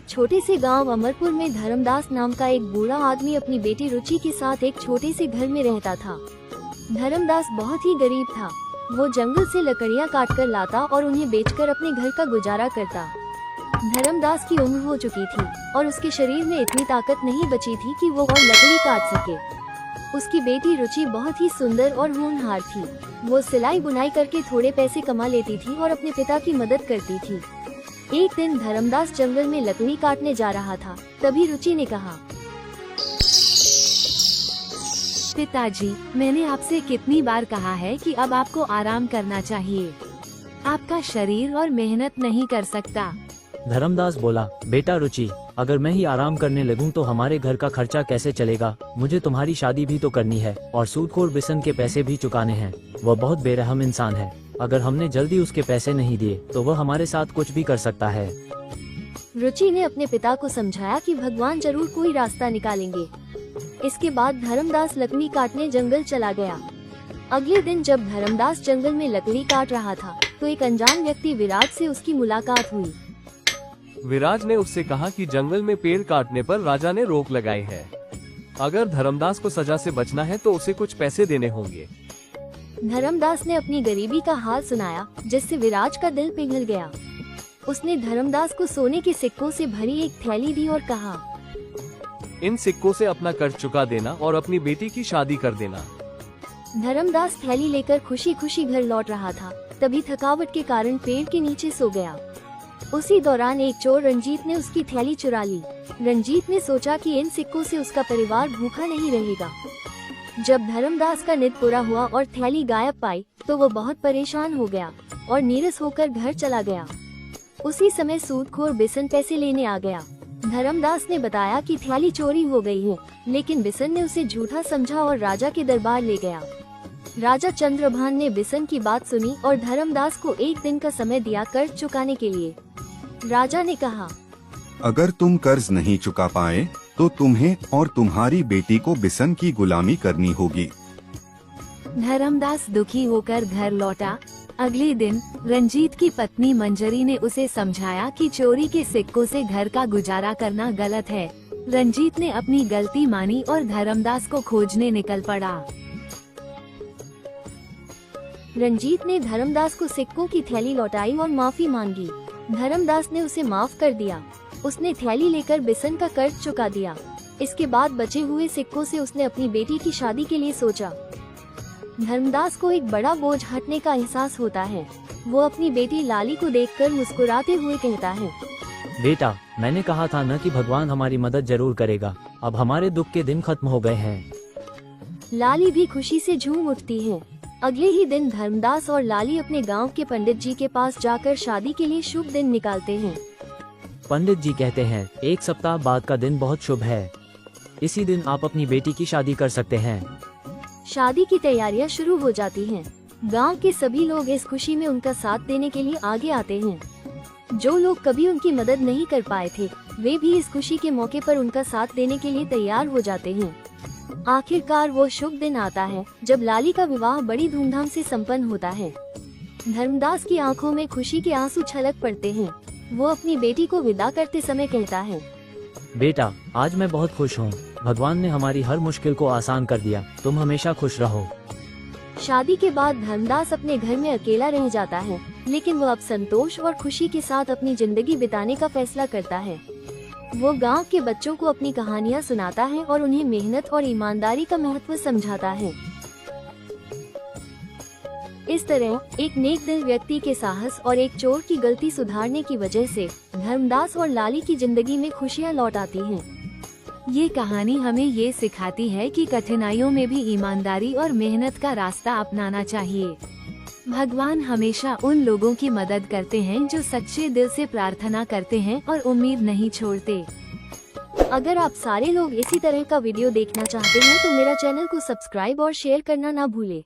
छोटे से गांव अमरपुर में धर्मदास नाम का एक बूढ़ा आदमी अपनी बेटी रुचि के साथ एक छोटे से घर में रहता था। धर्मदास बहुत ही गरीब था। वो जंगल से लकड़ियां काटकर लाता और उन्हें बेचकर अपने घर का गुजारा करता। धर्मदास की उम्र हो चुकी थी और उसके शरीर में इतनी ताकत नहीं बची थी कि वो और लकड़ी काट सके। उसकी बेटी रुचि बहुत ही सुंदर और होनहार थी। वो सिलाई बुनाई करके थोड़े पैसे कमा लेती थी और अपने पिता की मदद करती थी। एक दिन धर्मदास जंगल में लकड़ी काटने जा रहा था। तभी रुचि ने कहा, पिताजी, मैंने आपसे कितनी बार कहा है कि अब आपको आराम करना चाहिए। आपका शरीर और मेहनत नहीं कर सकता। धर्मदास बोला, बेटा रुचि, अगर मैं ही आराम करने लगूं तो हमारे घर का खर्चा कैसे चलेगा। मुझे तुम्हारी शादी भी तो करनी है और सूदखोर बिशन के पैसे भी चुकाने हैं। वह बहुत बेरहम इंसान है। अगर हमने जल्दी उसके पैसे नहीं दिए तो वह हमारे साथ कुछ भी कर सकता है। रुचि ने अपने पिता को समझाया कि भगवान जरूर कोई रास्ता निकालेंगे। इसके बाद धर्मदास लकड़ी काटने जंगल चला गया। अगले दिन जब धर्मदास जंगल में लकड़ी काट रहा था तो एक अनजान व्यक्ति विराज से उसकी मुलाकात हुई। विराज ने उससे कहा कि जंगल में पेड़ काटने पर राजा ने रोक लगाई है। अगर धर्मदास को सजा से बचना है तो उसे कुछ पैसे देने होंगे। धर्मदास ने अपनी गरीबी का हाल सुनाया, जिससे विराज का दिल पिघल गया। उसने धर्मदास को सोने के सिक्कों से भरी एक थैली दी और कहा, इन सिक्कों से अपना कर्ज चुका देना और अपनी बेटी की शादी कर देना। धर्मदास थैली लेकर खुशी खुशी घर लौट रहा था। तभी थकावट के कारण पेड़ के नीचे सो गया। उसी दौरान एक चोर रंजीत ने उसकी थैली चुरा ली। रंजीत ने सोचा कि इन सिक्कों से उसका परिवार भूखा नहीं रहेगा। जब धर्मदास का नित पूरा हुआ और थैली गायब पाई तो वो बहुत परेशान हो गया और नीरस होकर घर चला गया। उसी समय सूदखोर बिशन पैसे लेने आ गया। धर्मदास ने बताया कि थैली चोरी हो गई है, लेकिन बिशन ने उसे झूठा समझा और राजा के दरबार ले गया। राजा चंद्रभान ने बिशन की बात सुनी और धर्मदास को एक दिन का समय दिया कर्ज चुकाने के लिए। राजा ने कहा, अगर तुम कर्ज नहीं चुका पाए तो तुम्हें और तुम्हारी बेटी को बिशन की गुलामी करनी होगी। धर्मदास दुखी होकर घर लौटा। अगले दिन रंजीत की पत्नी मंजरी ने उसे समझाया कि चोरी के सिक्कों से घर का गुजारा करना गलत है। रंजीत ने अपनी गलती मानी और धर्मदास को खोजने निकल पड़ा। रंजीत ने धर्मदास को सिक्कों की थैली लौटाई और माफी मांगी। धर्मदास ने उसे माफ कर दिया। उसने थैली लेकर बिशन का कर्ज चुका दिया। इसके बाद बचे हुए सिक्कों से उसने अपनी बेटी की शादी के लिए सोचा। धर्मदास को एक बड़ा बोझ हटने का एहसास होता है। वो अपनी बेटी लाली को देखकर मुस्कुराते हुए कहता है, बेटा, मैंने कहा था न कि भगवान हमारी मदद जरूर करेगा। अब हमारे दुख के दिन खत्म हो गए हैं। लाली भी खुशी से झूम उठती है। अगले ही दिन धर्मदास और लाली अपने गांव के पंडित जी के पास जाकर शादी के लिए शुभ दिन निकालते हैं। पंडित जी कहते हैं, एक सप्ताह बाद का दिन बहुत शुभ है। इसी दिन आप अपनी बेटी की शादी कर सकते हैं। शादी की तैयारियां शुरू हो जाती हैं। गांव के सभी लोग इस खुशी में उनका साथ देने के लिए आगे आते हैं। जो लोग कभी उनकी मदद नहीं कर पाए थे, वे भी इस खुशी के मौके पर उनका साथ देने के लिए तैयार हो जाते हैं। आखिरकार वो शुभ दिन आता है जब लाली का विवाह बड़ी धूमधाम से संपन्न होता है। धर्मदास की आंखों में खुशी के आंसू छलक पड़ते हैं। वो अपनी बेटी को विदा करते समय कहता है, बेटा, आज मैं बहुत खुश हूँ। भगवान ने हमारी हर मुश्किल को आसान कर दिया। तुम हमेशा खुश रहो। शादी के बाद धर्मदास अपने घर में अकेला रह जाता है, लेकिन वो अब संतोष और खुशी के साथ अपनी जिंदगी बिताने का फैसला करता है। वो गांव के बच्चों को अपनी कहानियां सुनाता है और उन्हें मेहनत और ईमानदारी का महत्व समझाता है। इस तरह एक नेक दिल व्यक्ति के साहस और एक चोर की गलती सुधारने की वजह से धर्मदास और लाली की जिंदगी में खुशियां लौट आती हैं। ये कहानी हमें ये सिखाती है कि कठिनाइयों में भी ईमानदारी और मेहनत का रास्ता अपनाना चाहिए। भगवान हमेशा उन लोगों की मदद करते हैं जो सच्चे दिल से प्रार्थना करते हैं और उम्मीद नहीं छोड़ते। अगर आप सारे लोग इसी तरह का वीडियो देखना चाहते हैं तो मेरा चैनल को सब्सक्राइब और शेयर करना ना भूलें।